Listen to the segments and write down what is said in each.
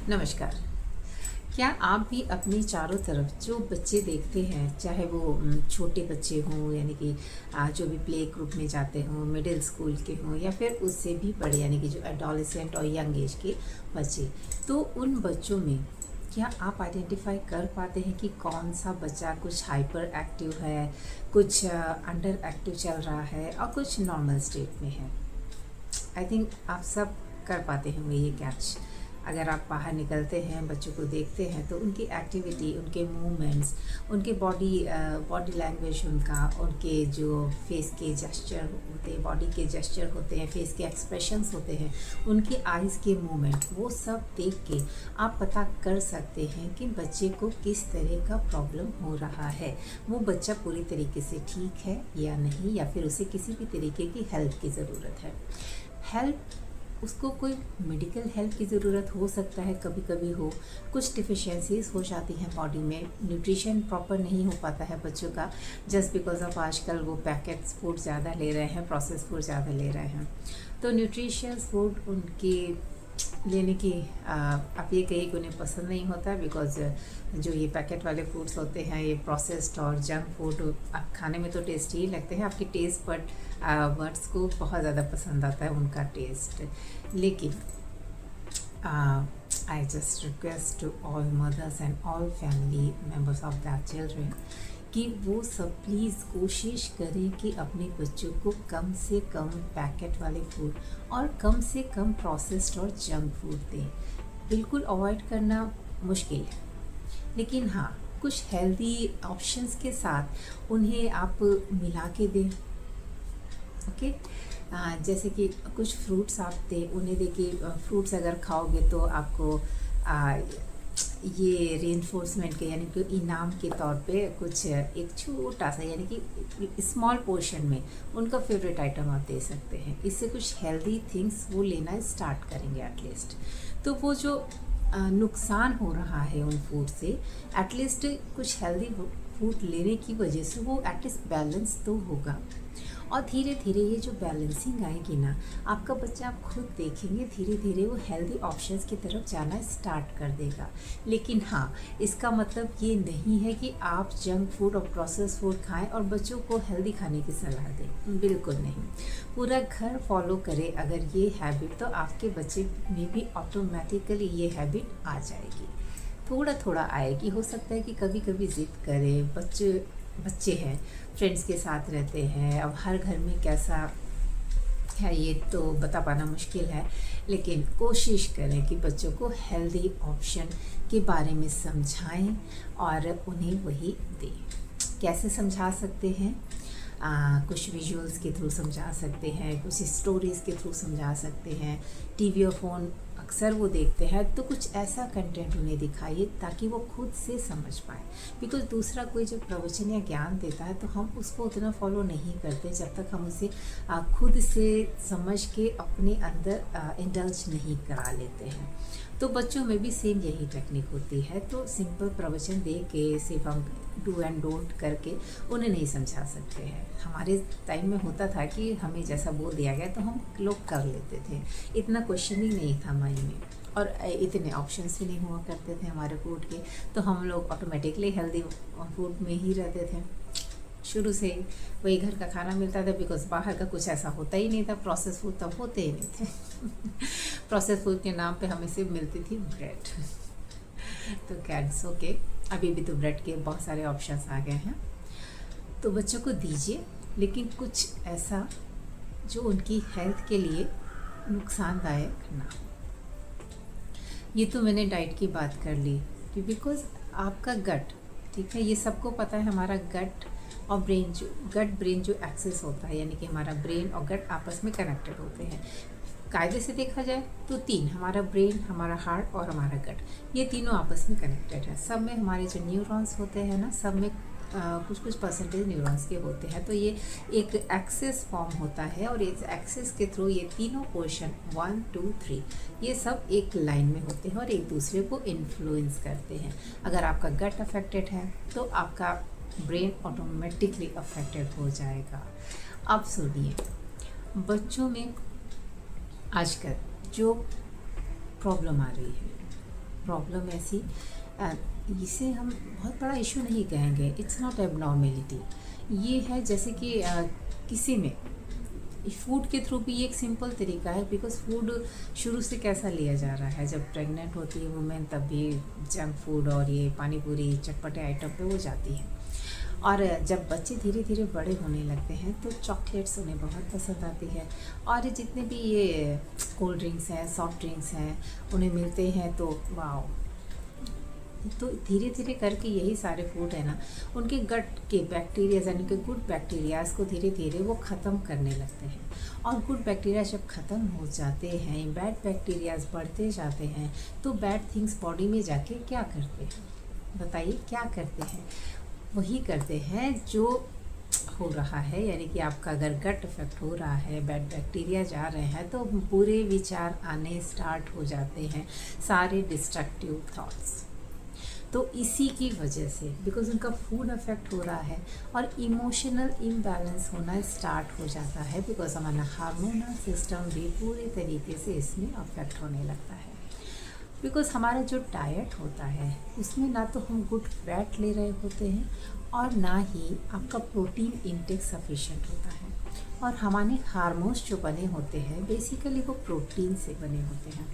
नमस्कार। क्या आप भी अपने चारों तरफ जो बच्चे देखते हैं, चाहे वो छोटे बच्चे हों यानी कि जो भी प्ले ग्रुप में जाते हों, मिडिल स्कूल के हों या फिर उससे भी बड़े यानी कि जो एडोलेसेंट और यंग एज के बच्चे, तो उन बच्चों में क्या आप आइडेंटिफाई कर पाते हैं कि कौन सा बच्चा कुछ हाइपर एक्टिव है, कुछ अंडर एक्टिव चल रहा है और कुछ नॉर्मल स्टेट में है? आई थिंक आप सब कर पाते होंगे ये कैच। अगर आप बाहर निकलते हैं, बच्चों को देखते हैं, तो उनकी एक्टिविटी, उनके मूवमेंट्स, उनके बॉडी लैंग्वेज, उनके जो फेस के जेस्चर होते हैं, बॉडी के जेस्चर होते हैं, फेस के एक्सप्रेशंस होते हैं, उनकी आइज़ के मूवमेंट, वो सब देख के आप पता कर सकते हैं कि बच्चे को किस तरह का प्रॉब्लम हो रहा है। वो बच्चा पूरी तरीके से ठीक है या नहीं, या फिर उसे किसी भी तरीके की हेल्प की ज़रूरत है। हेल्प, उसको कोई मेडिकल हेल्प की ज़रूरत हो सकता है, कभी कभी हो, कुछ डिफिशियंसीज हो जाती हैं बॉडी में, न्यूट्रिशन प्रॉपर नहीं हो पाता है बच्चों का, जस्ट बिकॉज ऑफ आजकल वो पैकेट्स फूड ज़्यादा ले रहे हैं, प्रोसेस फूड ज़्यादा ले रहे हैं। तो न्यूट्रिशियस फूड उनके लेने की आप ये कहिए कि उन्हें पसंद नहीं होता, बिकॉज जो ये पैकेट वाले फूड्स होते हैं, ये प्रोसेस्ड और जंक फूड आप खाने में तो टेस्टी ही लगते हैं, आपके टेस्ट बर्ड्स को बहुत ज़्यादा पसंद आता है उनका टेस्ट। लेकिन I just request to all mothers and all family members of that children कि वो सब प्लीज़ कोशिश करें कि अपने बच्चों को कम से कम पैकेट वाले फूड और कम से कम प्रोसेस्ड और जंक फूड दें। बिल्कुल अवॉइड करना मुश्किल है, लेकिन हाँ, कुछ हेल्दी ऑप्शंस के साथ उन्हें आप मिला के दें। ओके, जैसे कि कुछ फ्रूट्स आप दें उन्हें। देखिए, फ्रूट्स अगर खाओगे तो आपको ये रीइंफोर्समेंट के यानी कि इनाम के तौर पे कुछ एक छोटा सा यानी कि स्मॉल पोर्शन में उनका फेवरेट आइटम आप दे सकते हैं। इससे कुछ हेल्दी थिंग्स वो लेना स्टार्ट करेंगे एटलीस्ट। तो वो जो नुकसान हो रहा है उन फूड से, एटलीस्ट कुछ हेल्दी फूड लेने की वजह से वो एटलीस्ट बैलेंस तो होगा। और धीरे धीरे ये जो बैलेंसिंग आएगी ना, आपका बच्चा, आप खुद देखेंगे धीरे धीरे वो हेल्दी ऑप्शंस की तरफ जाना स्टार्ट कर देगा। लेकिन हाँ, इसका मतलब ये नहीं है कि आप जंक फूड और प्रोसेस फूड खाएं और बच्चों को हेल्दी खाने की सलाह दें, बिल्कुल नहीं। पूरा घर फॉलो करे अगर ये हैबिट, तो आपके बच्चे में भी ऑटोमेटिकली ये हैबिट आ जाएगी। थोड़ा थोड़ा आएगी, हो सकता है कि कभी कभी ज़िद करे, बच्चे हैं, फ्रेंड्स के साथ रहते हैं, अब हर घर में कैसा है ये तो बता पाना मुश्किल है, लेकिन कोशिश करें कि बच्चों को हेल्दी ऑप्शन के बारे में समझाएं और उन्हें वही दें। कैसे समझा सकते हैं? कुछ विजुअल्स के थ्रू समझा सकते हैं, कुछ स्टोरीज़ के थ्रू समझा सकते हैं। टीवी और फ़ोन अक्सर वो देखते हैं, तो कुछ ऐसा कंटेंट उन्हें दिखाइए ताकि वो खुद से समझ पाए। बिकॉज दूसरा कोई जब प्रवचन या ज्ञान देता है तो हम उसको उतना फॉलो नहीं करते जब तक हम उसे खुद से समझ के अपने अंदर इंडल्ज नहीं करा लेते हैं। तो बच्चों में भी सेम यही टेक्निक होती है। तो सिंपल प्रवचन दे के सिर्फ हम डू एंड डोंट करके उन्हें नहीं समझा सकते हैं। हमारे टाइम में होता था कि हमें जैसा बोल दिया गया तो हम लोग कर लेते थे, इतना क्वेश्चनिंग नहीं था माइंड में, और इतने ऑप्शंस भी नहीं हुआ करते थे हमारे फूड के, तो हम लोग ऑटोमेटिकली हेल्दी फूड में ही रहते थे। शुरू से ही वही घर का खाना मिलता था, बिकॉज बाहर का कुछ ऐसा होता ही नहीं था, प्रोसेस फूड तब होते ही नहीं थे। प्रोसेस फूड के नाम पे हमें सिर्फ मिलती थी ब्रेड। तो कैट्स ओके, अभी भी तो ब्रेड के बहुत सारे ऑप्शंस आ गए हैं, तो बच्चों को दीजिए, लेकिन कुछ ऐसा जो उनकी हेल्थ के लिए नुकसानदायक ना हो। ये तो मैंने डाइट की बात कर ली कि बिकॉज आपका गट, ठीक है, ये सबको पता है, हमारा गट और ब्रेन, जो गट ब्रेन जो एक्सेस होता है, यानी कि हमारा ब्रेन और गट आपस में कनेक्टेड होते हैं। कायदे से देखा जाए तो तीन, हमारा ब्रेन, हमारा हार्ट और हमारा गट, ये तीनों आपस में कनेक्टेड है। सब में हमारे जो न्यूरॉन्स होते हैं ना, सब में कुछ कुछ परसेंटेज न्यूरॉन्स के होते हैं। तो ये एक एक्सेस फॉर्म होता है, और इस एक्सेस के थ्रू ये तीनों पोर्शन 1 2 3 ये सब एक लाइन में होते हैं और एक दूसरे को इन्फ्लुएंस करते हैं। अगर आपका गट अफेक्टेड है तो आपका ब्रेन ऑटोमेटिकली अफेक्टेड हो जाएगा। अब सुनिए, बच्चों में आजकल जो प्रॉब्लम आ रही है, प्रॉब्लम ऐसी, इसे हम बहुत बड़ा इशू नहीं कहेंगे, इट्स नॉट एबनॉर्मेलिटी। ये है जैसे कि किसी में फूड के थ्रू भी एक सिंपल तरीका है, बिकॉज फूड शुरू से कैसा लिया जा रहा है, जब प्रेग्नेंट होती है वुमेन तब भी जंक फूड और ये पानी पूरी चटपटे आइटम पे वो जाती है, और जब बच्चे धीरे धीरे बड़े होने लगते हैं तो चॉकलेट्स उन्हें बहुत पसंद आती है, और जितने भी ये कोल्ड ड्रिंक्स हैं, सॉफ्ट ड्रिंक्स हैं, उन्हें मिलते हैं तो वाओ। तो धीरे धीरे करके यही सारे फूड है ना, उनके गट के बैक्टीरिया यानी कि गुड बैक्टीरियाज को धीरे धीरे वो ख़त्म करने लगते हैं, और गुड बैक्टीरिया जब ख़त्म हो जाते हैं, बैड बैक्टीरियाज बढ़ते जाते हैं, तो बैड थिंग्स बॉडी में जाके क्या करते हैं, बताइए क्या करते हैं? वही करते हैं जो हो रहा है, यानी कि आपका अगर गट इफेक्ट हो रहा है, बैड बैक्टीरिया जा रहे हैं, तो बुरे विचार आने स्टार्ट हो जाते हैं, सारे डिस्ट्रक्टिव थॉट्स। तो इसी की वजह से, बिकॉज उनका फूड अफेक्ट हो रहा है, और इमोशनल इम्बैलेंस होना स्टार्ट हो जाता है, बिकॉज हमारा हार्मोनल सिस्टम भी पूरे तरीके से इसमें अफेक्ट होने लगता है। बिकॉज हमारा जो डाइट होता है उसमें ना तो हम गुड फैट ले रहे होते हैं, और ना ही आपका प्रोटीन इंटेक सफिशिएंट होता है, और हमारे हार्मोन्स जो बने होते हैं बेसिकली वो प्रोटीन से बने होते हैं,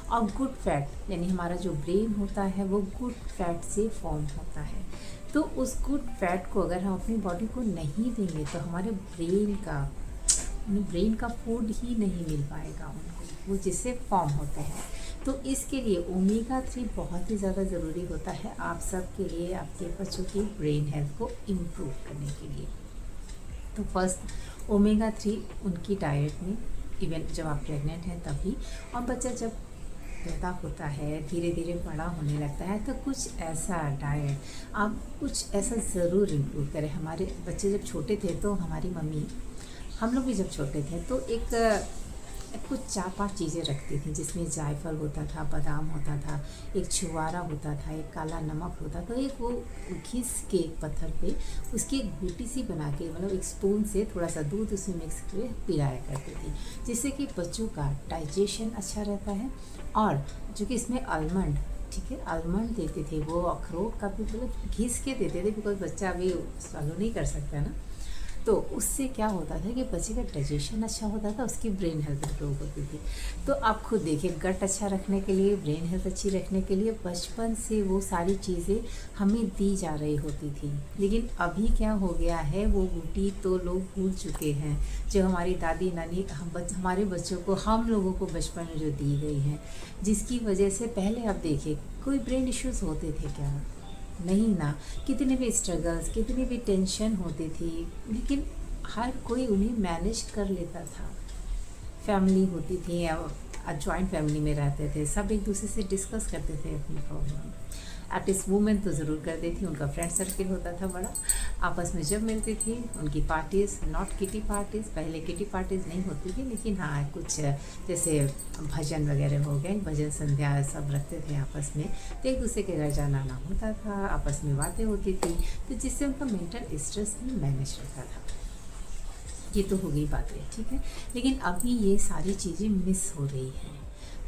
और गुड फैट यानी हमारा जो ब्रेन होता है वो गुड फैट से फॉर्म होता है। तो उस गुड फैट को अगर हम अपनी बॉडी को नहीं देंगे तो हमारे ब्रेन का फूड ही नहीं मिल पाएगा उनको, वो जिससे फॉर्म होते हैं। तो इसके लिए ओमेगा 3 बहुत ही ज़्यादा ज़रूरी होता है आप सब के लिए, आपके बच्चों की ब्रेन हेल्थ को इम्प्रूव करने के लिए। तो फर्स्ट ओमेगा 3 उनकी डाइट में, इवन जब आप प्रेग्नेंट हैं तभी, और बच्चा जब पैदा होता है धीरे धीरे बड़ा होने लगता है, तो कुछ ऐसा डाइट आप कुछ ऐसा ज़रूर इम्प्रूव करें। हमारे बच्चे जब छोटे थे तो हमारी मम्मी, हम लोग भी जब छोटे थे तो एक कुछ 4-5 चीज़ें रखती थी, जिसमें जायफल होता था, बादाम होता था, एक छुआरा होता था, एक काला नमक होता था, एक वो घिस के एक पत्थर पे उसकी एक बूटी सी बना के, मतलब एक स्पून से थोड़ा सा दूध उसमें मिक्स करके पिलाया करती थी, जिससे कि बच्चों का डाइजेशन अच्छा रहता है। और जो कि इसमें आलमंड, ठीक है, आलमंड देते थे, वो अखरोट का भी मतलब घिस के देते थे, बिकॉज बच्चा अभी स्वालो नहीं कर सकता ना, तो उससे क्या होता था कि बच्चे का डाइजेशन अच्छा होता था, उसकी ब्रेन हेल्थ इम्प्रूव होती थी। तो आप खुद देखिए, गट अच्छा रखने के लिए, ब्रेन हेल्थ अच्छी रखने के लिए बचपन से वो सारी चीज़ें हमें दी जा रही होती थी। लेकिन अभी क्या हो गया है, वो बूटी तो लोग भूल चुके हैं, जो हमारी दादी नानी हमारे बच्चों को, हम लोगों को बचपन में जो दी गई हैं, जिसकी वजह से पहले आप देखिए कोई ब्रेन इश्यूज़ होते थे क्या? नहीं ना, कितने भी स्ट्रगल्स, कितनी भी टेंशन होती थी, लेकिन हर कोई उन्हें मैनेज कर लेता था। फैमिली होती थी, जॉइंट फैमिली में रहते थे, सब एक दूसरे से डिस्कस करते थे अपनी प्रॉब्लम। एटलीस्ट वूमेन तो ज़रूर करती थी, उनका फ्रेंड सर्किल होता था बड़ा, आपस में जब मिलती थी उनकी पार्टीज़, नॉट किटी पार्टीज़, पहले किटी पार्टीज़ नहीं होती थी, लेकिन हाँ कुछ जैसे भजन वगैरह हो गए, भजन संध्या सब रखते थे आपस में, तो एक दूसरे के घर जाना आना होता था, आपस में बातें होती थी, तो जिससे उनका मेंटल स्ट्रेस भी मैनेज रहता था। ये तो हो गई बातें, ठीक है, लेकिन अभी ये सारी चीज़ें मिस हो रही हैं।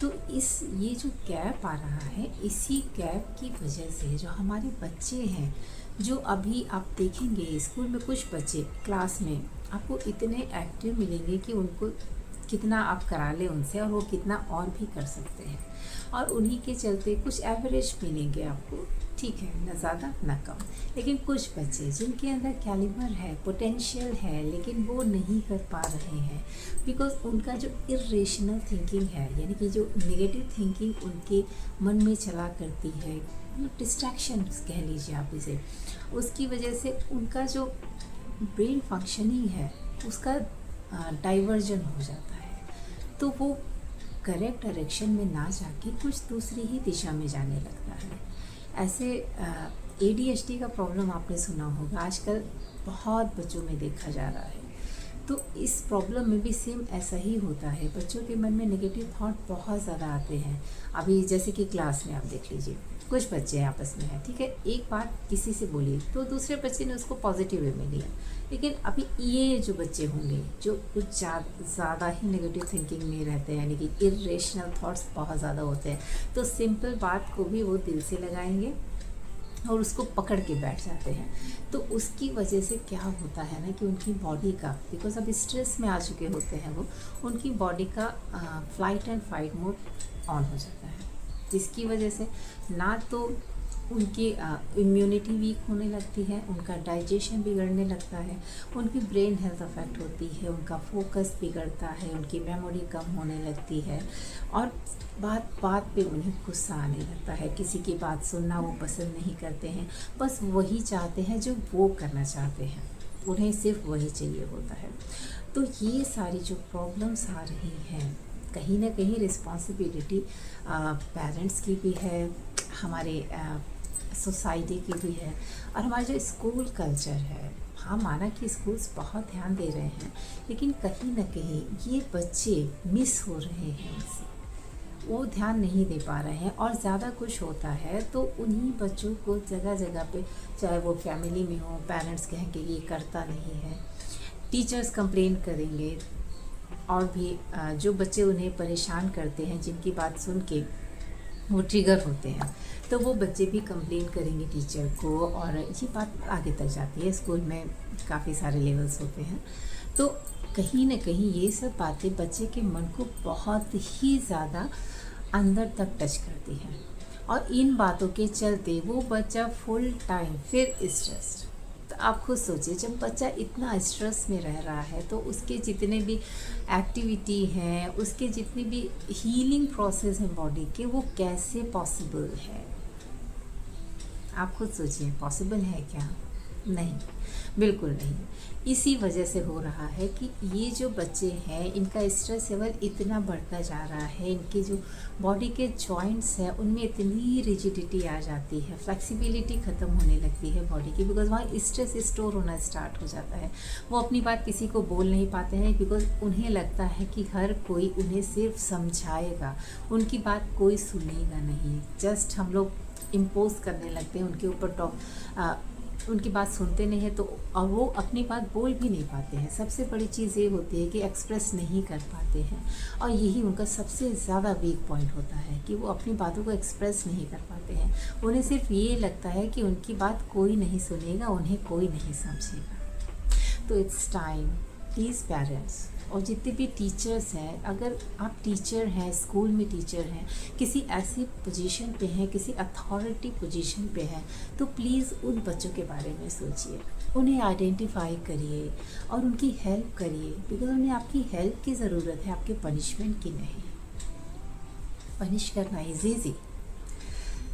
तो ये जो गैप आ रहा है, इसी गैप की वजह से जो हमारे बच्चे हैं, जो अभी आप देखेंगे स्कूल में कुछ बच्चे क्लास में आपको इतने एक्टिव मिलेंगे कि उनको कितना आप करा लें उनसे, और वो कितना और भी कर सकते हैं, और उन्हीं के चलते कुछ एवरेज मिलेंगे आपको, ठीक है, ना ज़्यादा ना कम। लेकिन कुछ बच्चे जिनके अंदर कैलिबर है, पोटेंशियल है, लेकिन वो नहीं कर पा रहे हैं, बिकॉज उनका जो इरेशनल थिंकिंग है, यानी कि जो नेगेटिव थिंकिंग उनके मन में चला करती है, डिस्ट्रैक्शन कह लीजिए आप इसे, उसकी वजह से उनका जो ब्रेन फंक्शनिंग है उसका डाइवर्जन हो जाता है, तो वो करेक्ट डायरेक्शन में ना जाके कुछ दूसरी ही दिशा में जाने लगता है। ऐसे ADHD का प्रॉब्लम आपने सुना होगा, आजकल बहुत बच्चों में देखा जा रहा है। तो इस प्रॉब्लम में भी सेम ऐसा ही होता है, बच्चों के मन में नेगेटिव थॉट बहुत ज़्यादा आते हैं। अभी जैसे कि क्लास में आप देख लीजिए, कुछ बच्चे आपस में हैं, ठीक है, एक बात किसी से बोली तो दूसरे बच्चे ने उसको पॉजिटिव वे में लिया, लेकिन अभी ये जो बच्चे होंगे जो कुछ ज़्यादा ही नेगेटिव थिंकिंग में रहते हैं, यानी कि इरेशनल थॉट्स बहुत ज़्यादा होते हैं, तो सिंपल बात को भी वो दिल से लगाएंगे और उसको पकड़ के बैठ जाते हैं। तो उसकी वजह से क्या होता है ना कि उनकी बॉडी का, बिकॉज अब स्ट्रेस में आ चुके होते हैं वो, उनकी बॉडी का flight and fight mode on हो जाता है, जिसकी वजह से ना तो उनकी इम्यूनिटी वीक होने लगती है, उनका डाइजेशन बिगड़ने लगता है, उनकी ब्रेन हेल्थ अफेक्ट होती है, उनका फोकस बिगड़ता है, उनकी मेमोरी कम होने लगती है, और बात बात पे उन्हें गुस्सा आने लगता है, किसी की बात सुनना वो पसंद नहीं करते हैं, बस वही चाहते हैं जो वो करना चाहते हैं, उन्हें सिर्फ वही चाहिए होता है। तो ये सारी जो प्रॉब्लम्स आ रही हैं, कहीं ना कहीं रिस्पॉन्सिबिलिटी पेरेंट्स की भी है, हमारे सोसाइटी की भी है, और हमारा जो स्कूल कल्चर है। हाँ, माना कि स्कूल्स बहुत ध्यान दे रहे हैं, लेकिन कहीं ना कहीं ये बच्चे मिस हो रहे हैं, उनसे वो ध्यान नहीं दे पा रहे हैं, और ज़्यादा कुछ होता है तो उन्हीं बच्चों को जगह जगह पे, चाहे वो फैमिली में हो, पेरेंट्स कहेंगे ये करता नहीं है, टीचर्स कंप्लेन करेंगे, और भी जो बच्चे उन्हें परेशान करते हैं, जिनकी बात सुन के वो ट्रिगर होते हैं, तो वो बच्चे भी कंप्लेन करेंगे टीचर को, और ये बात आगे तक जाती है। स्कूल में काफ़ी सारे लेवल्स होते हैं, तो कहीं ना कहीं ये सब बातें बच्चे के मन को बहुत ही ज़्यादा अंदर तक टच करती हैं, और इन बातों के चलते वो बच्चा फुल टाइम फिर स्ट्रेस्ड। तो आप खुद सोचिए, जब बच्चा इतना स्ट्रेस में रह रहा है तो उसके जितने भी एक्टिविटी हैं, उसके जितने भी हीलिंग प्रोसेस हैं बॉडी के, वो कैसे पॉसिबल है? आप खुद सोचिए, पॉसिबल है क्या? नहीं, बिल्कुल नहीं। इसी वजह से हो रहा है कि ये जो बच्चे हैं, इनका स्ट्रेस लेवल इतना बढ़ता जा रहा है, इनके जो बॉडी के जॉइंट्स हैं उनमें इतनी रिजिडिटी आ जाती है, फ्लेक्सिबिलिटी ख़त्म होने लगती है बॉडी की, बिकॉज वहाँ स्ट्रेस स्टोर होना स्टार्ट हो जाता है। वो अपनी बात किसी को बोल नहीं पाते हैं, बिकॉज उन्हें लगता है कि हर कोई उन्हें सिर्फ समझाएगा, उनकी बात कोई सुनेगा नहीं। जस्ट हम लोग इम्पोज करने लगते हैं उनके ऊपर, उनकी बात सुनते नहीं है, तो और वो अपनी बात बोल भी नहीं पाते हैं। सबसे बड़ी चीज़ ये होती है कि एक्सप्रेस नहीं कर पाते हैं, और यही उनका सबसे ज़्यादा वीक पॉइंट होता है कि वो अपनी बातों को एक्सप्रेस नहीं कर पाते हैं। उन्हें सिर्फ ये लगता है कि उनकी बात कोई नहीं सुनेगा, उन्हें कोई नहीं समझेगा। तो इट्स टाइम, प्लीज़ पेरेंट्स और जितने भी टीचर्स हैं, अगर आप टीचर हैं, स्कूल में टीचर हैं, किसी ऐसी पोजीशन पे हैं, किसी अथॉरिटी पोजीशन पे हैं, तो प्लीज़ उन बच्चों के बारे में सोचिए, उन्हें आइडेंटिफाई करिए और उनकी हेल्प करिए, बिकॉज उन्हें आपकी हेल्प की ज़रूरत है, आपके पनिशमेंट की नहीं। पनिश करना इज ईजी,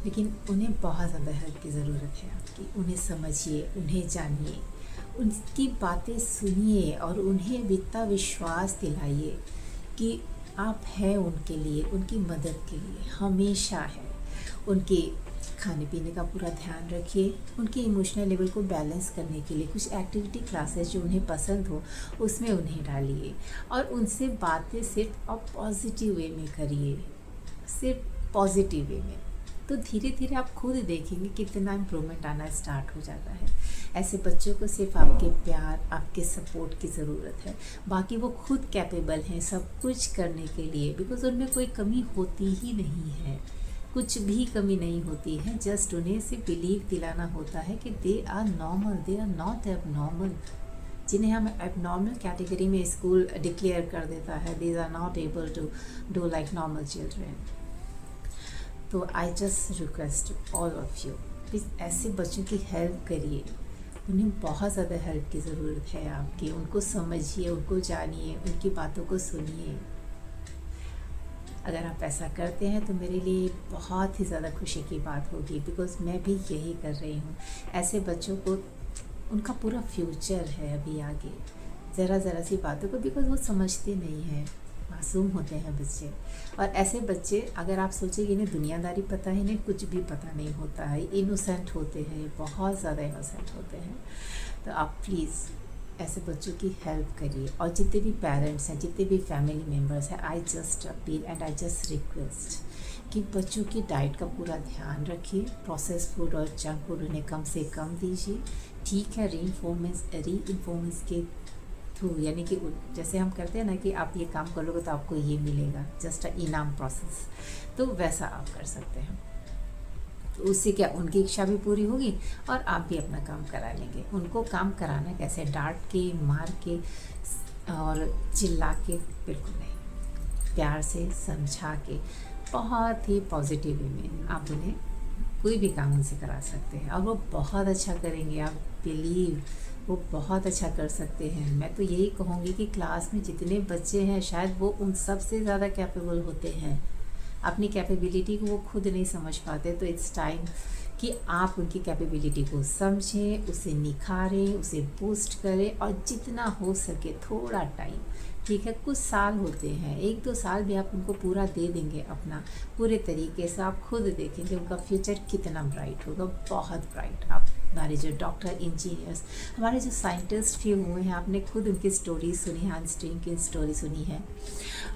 लेकिन उन्हें बहुत ज़्यादा हेल्प की ज़रूरत है आपकी। उन्हें समझिए, उन्हें जानिए, उनकी बातें सुनिए, और उन्हें इतना विश्वास दिलाइए कि आप हैं उनके लिए, उनकी मदद के लिए हमेशा है। उनके खाने पीने का पूरा ध्यान रखिए, उनके इमोशनल लेवल को बैलेंस करने के लिए कुछ एक्टिविटी क्लासेस जो उन्हें पसंद हो उसमें उन्हें डालिए, और उनसे बातें सिर्फ आप पॉजिटिव वे में करिए, सिर्फ पॉजिटिव वे में। तो धीरे धीरे आप खुद देखेंगे कितना इम्प्रूवमेंट आना स्टार्ट हो जाता है। ऐसे बच्चों को सिर्फ आपके प्यार, आपके सपोर्ट की ज़रूरत है, बाकी वो खुद कैपेबल हैं सब कुछ करने के लिए, बिकॉज उनमें कोई कमी होती ही नहीं है, कुछ भी कमी नहीं होती है। जस्ट उन्हें सिर्फ बिलीव दिलाना होता है कि they are normal, they are not abnormal. जिन्हें हम एबनॉर्मल कैटेगरी में स्कूल डिक्लेयर कर देता है, they are not able to do like normal children. तो I just request all of you, please ऐसे बच्चों की हेल्प करिए, उन्हें बहुत ज़्यादा हेल्प की ज़रूरत है आपकी। उनको समझिए, उनको जानिए, उनकी बातों को सुनिए। अगर आप ऐसा करते हैं तो मेरे लिए बहुत ही ज़्यादा खुशी की बात होगी, बिकॉज़ मैं भी यही कर रही हूँ। ऐसे बच्चों को, उनका पूरा फ्यूचर है अभी आगे, ज़रा सी बातों को, बिकॉज़ वो समझते नहीं हैं, मासूम होते हैं बच्चे। और ऐसे बच्चे, अगर आप सोचें कि इन्हें दुनियादारी पता है, इन्हें कुछ भी पता नहीं होता है, इनोसेंट होते हैं, बहुत ज़्यादा इनोसेंट होते हैं। तो आप प्लीज़ ऐसे बच्चों की हेल्प करिए। और जितने भी पेरेंट्स हैं, जितने भी फैमिली मेम्बर्स हैं, I just appeal and I just request कि बच्चों की डाइट का पूरा ध्यान रखिए। प्रोसेस फूड और जंक फूड उन्हें कम से कम दीजिए। ठीक है, री इन्फॉर्मेंस के थ्रू, यानी कि जैसे हम करते हैं ना कि आप ये काम करोगे तो आपको ये मिलेगा, जस्ट अ इनाम प्रोसेस, तो वैसा आप कर सकते हैं। तो उससे क्या, उनकी इच्छा भी पूरी होगी और आप भी अपना काम करा लेंगे। उनको काम कराना कैसे, डांट के, मार के और चिल्ला के बिल्कुल नहीं, प्यार से समझा के, बहुत ही पॉजिटिव वे में आप उन्हें कोई भी काम उनसे करा सकते हैं और वो बहुत अच्छा करेंगे। आप बिलीव, वो बहुत अच्छा कर सकते हैं। मैं तो यही कहूँगी कि क्लास में जितने बच्चे हैं शायद वो उन सब से ज़्यादा कैपेबल होते हैं। अपनी कैपेबिलिटी को वो खुद नहीं समझ पाते, तो इट्स टाइम कि आप उनकी कैपेबिलिटी को समझें, उसे निखारें, उसे बूस्ट करें और जितना हो सके थोड़ा टाइम, ठीक है, कुछ साल होते हैं, 1-2 साल भी आप उनको पूरा दे देंगे अपना पूरे तरीके से, आप खुद देखेंगे उनका फ्यूचर कितना ब्राइट होगा, बहुत ब्राइट। आप हमारे जो डॉक्टर, इंजीनियर्स, हमारे जो साइंटिस्ट भी हुए हैं, आपने खुद उनकी स्टोरी सुनी है, आइंस्टीन की स्टोरी सुनी है,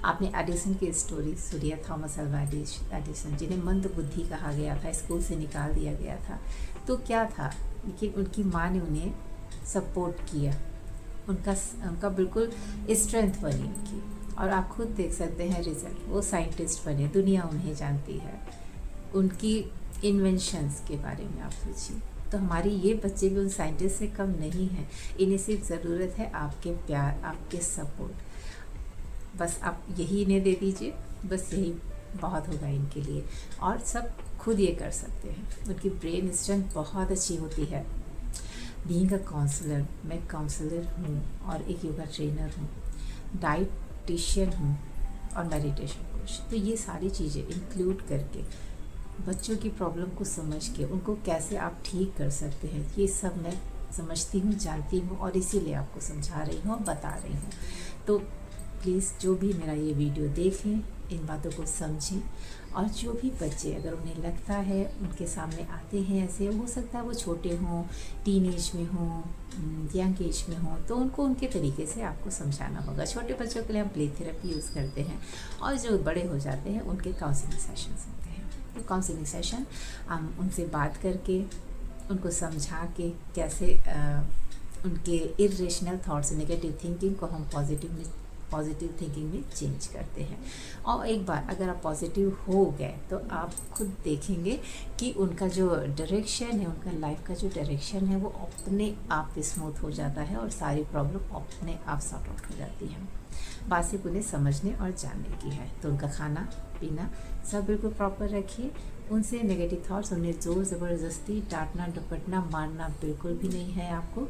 आपने एडिसन की स्टोरी सुनी है, थॉमस अल्वा एडिसन, जिन्हें मंद बुद्धि कहा गया था, स्कूल से निकाल दिया गया था। तो क्या था, लेकिन उनकी माँ ने उन्हें सपोर्ट किया, उनका बिल्कुल स्ट्रेंथ बनी उनकी, और आप खुद देख सकते हैं रिजल्ट, वो साइंटिस्ट बने, दुनिया उन्हें जानती है, उनकी इन्वेंशंस के बारे में आप पूछिए। तो हमारी ये बच्चे भी उन साइंटिस्ट से कम नहीं हैं, इन्हें सिर्फ ज़रूरत है आपके प्यार, आपके सपोर्ट, बस आप यही इन्हें दे दीजिए, बस यही बहुत होगा इनके लिए, और सब खुद ये कर सकते हैं। उनकी ब्रेन स्ट्रेंथ बहुत अच्छी होती है। बीइंग अ काउंसलर, मैं काउंसलर हूँ और एक योगा ट्रेनर हूँ, डाइटिशियन हूँ और मेडिटेशन कोच, तो ये सारी चीज़ें इंक्लूड करके बच्चों की प्रॉब्लम को समझ के उनको कैसे आप ठीक कर सकते हैं, ये सब मैं समझती हूँ, जानती हूँ, और इसीलिए आपको समझा रही हूँ, बता रही हूँ। तो प्लीज़ जो भी मेरा ये वीडियो देखें, इन बातों को समझें, और जो भी बच्चे, अगर उन्हें लगता है, उनके सामने आते हैं ऐसे, हो सकता है वो छोटे हों, टीन एज में हों, यंग एज में हों, तो उनको उनके तरीके से आपको समझाना होगा। छोटे बच्चों के लिए हम प्ले थेरेपी यूज़ करते हैं, और जो बड़े हो जाते हैं उनके काउंसलिंग सेशंस होते हैं। तो काउंसलिंग सेशन हम उनसे बात करके, उनको समझा के कैसे उनके इरेशनल थॉट्स, नेगेटिव थिंकिंग को हम पॉजिटिव थिंकिंग में चेंज करते हैं। और एक बार अगर आप पॉजिटिव हो गए तो आप खुद देखेंगे कि उनका जो डायरेक्शन है, उनका लाइफ का जो डायरेक्शन है, वो अपने आप स्मूथ हो जाता है और सारी प्रॉब्लम अपने आप सॉर्ट आउट हो जाती है। बात सिर्फ उन्हें समझने और जानने की है। तो उनका खाना पीना सब बिल्कुल प्रॉपर रखिए। उनसे नेगेटिव थॉट्स, उन्हें ज़ोर ज़बरदस्ती डांटना, डपटना, मारना बिल्कुल भी नहीं है आपको।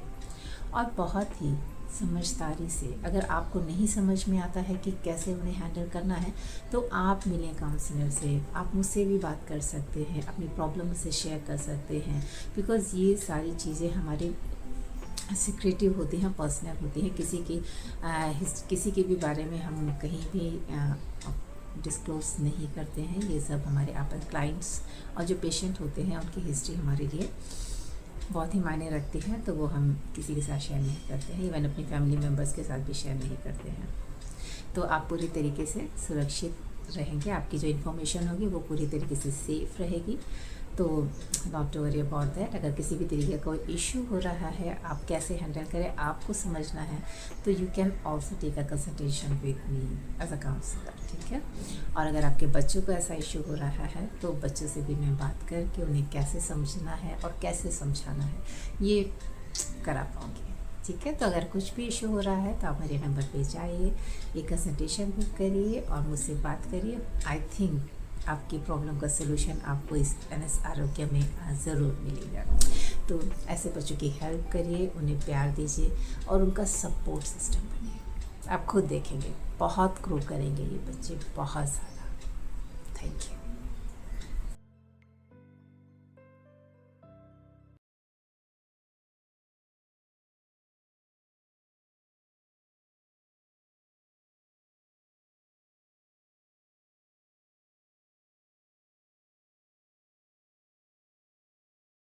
और बहुत ही समझदारी से, अगर आपको नहीं समझ में आता है कि कैसे उन्हें हैंडल करना है, तो आप मिलें काउंसलर से, आप मुझसे भी बात कर सकते हैं, अपनी प्रॉब्लम से शेयर कर सकते हैं, बिकॉज़ ये सारी चीज़ें हमारी सीक्रेटिव होती हैं, पर्सनल होती हैं। किसी के भी बारे में हम कहीं भी डिस्क्लोज नहीं करते हैं। ये सब हमारे आपस क्लाइंट्स और जो पेशेंट होते हैं, उनकी हिस्ट्री हमारे लिए बहुत ही मायने रखती है, तो वो हम किसी के साथ शेयर नहीं करते हैं, इवन अपनी फैमिली मेम्बर्स के साथ भी शेयर नहीं करते हैं। तो आप पूरी तरीके से सुरक्षित रहेंगे, आपकी जो इन्फॉर्मेशन होगी वो पूरी तरीके से सेफ़ रहेगी। तो not to worry about that. अगर किसी भी तरीके का कोई इशू हो रहा है, आप कैसे हैंडल करें, आपको समझना है, तो you can also take a consultation with me as a counsellor, ठीक है। और अगर आपके बच्चों को ऐसा इशू हो रहा है, तो बच्चों से भी मैं बात करके उन्हें कैसे समझना है और कैसे समझाना है, ये करा पाऊँगी, ठीक है। तो अगर कुछ भी इशू हो रहा है तो आप मेरे नंबर पे जाइए, एक कंसल्टेशन बुक करिए और मुझसे बात करिए। आई थिंक आपकी प्रॉब्लम का सलूशन आपको इस NS आरोग्य में ज़रूर मिलेगा। तो ऐसे बच्चों की हेल्प करिए, उन्हें प्यार दीजिए और उनका सपोर्ट सिस्टम बनिए। आप खुद देखेंगे बहुत ग्रो करेंगे ये बच्चे, बहुत ज़्यादा। Thank you.